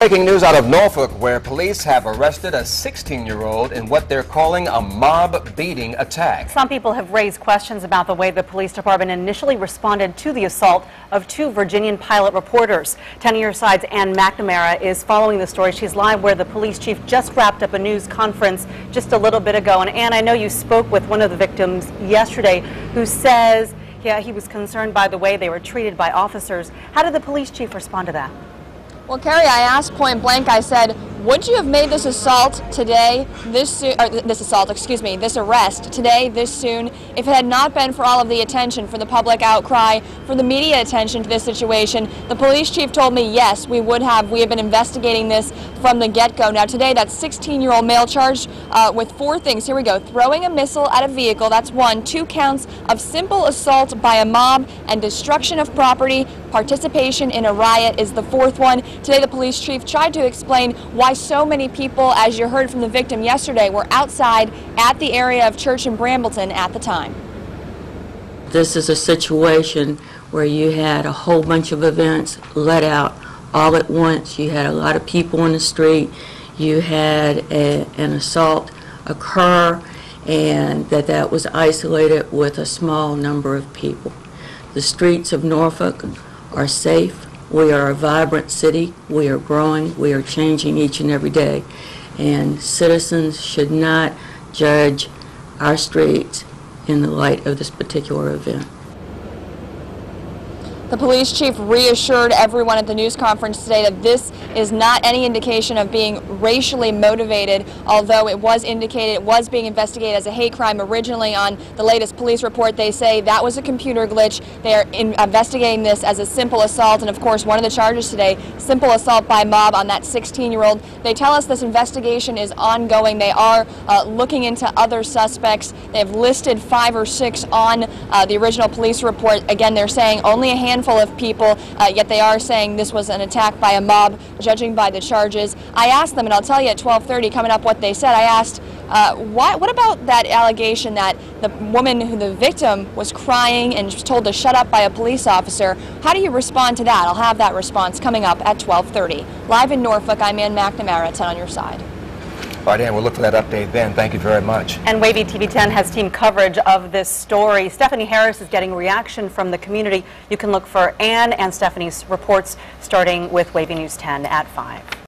Breaking news out of Norfolk, where police have arrested a 16-year-old in what they're calling a mob beating attack. Some people have raised questions about the way the police department initially responded to the assault of two Virginian-Pilot reporters. 10 Your Side's Ann McNamara is following the story. She's live where the police chief just wrapped up a news conference just a little bit ago. And Ann, I know you spoke with one of the victims yesterday who says, yeah, he was concerned by the way they were treated by officers. How did the police chief respond to that? Well, Carrie, I asked point blank, I said, would you have made this assault today, this arrest today, this soon, if it had not been for all of the attention, for the public outcry, for the media attention to this situation? The police chief told me, yes, we would have. We have been investigating this from the get-go. Now, today, that 16-year-old male charged with 4 things. Here we go. Throwing a missile at a vehicle, that's 1. 2 counts of simple assault by a mob and destruction of property. Participation in a riot is the 4th one. Today, the police chief tried to explain why so many people, as you heard from the victim yesterday, were outside at the area of Church and Brambleton at the time. This is a situation where you had a whole bunch of events let out all at once. You had a lot of people in the street. You had an assault occur, and that was isolated with a small number of people. The streets of Norfolk are safe. We are a vibrant city. We are growing. We are changing each and every day. And citizens should not judge our streets in the light of this particular event. The police chief reassured everyone at the news conference today that this is not any indication of being racially motivated, although it was indicated it was being investigated as a hate crime originally. On the latest police report, they say that was a computer glitch. They are investigating this as a simple assault, and of course one of the charges today, simple assault by mob on that 16-year-old. They tell us this investigation is ongoing. They are looking into other suspects. They have listed 5 or 6 on the original police report. Again, they're saying only a handful of people, yet they are saying this was an attack by a mob, judging by the charges. I asked them, and I'll tell you at 12:30 coming up what they said. I asked, what about that allegation that the woman, the victim, was crying and was told to shut up by a police officer? How do you respond to that? I'll have that response coming up at 12:30. Live in Norfolk, I'm Ann McNamara, 10 on Your Side. All right, Ann, we'll look for that update then. Thank you very much. And Wavy TV 10 has team coverage of this story. Stephanie Harris is getting reaction from the community. You can look for Ann and Stephanie's reports starting with Wavy News 10 at 5.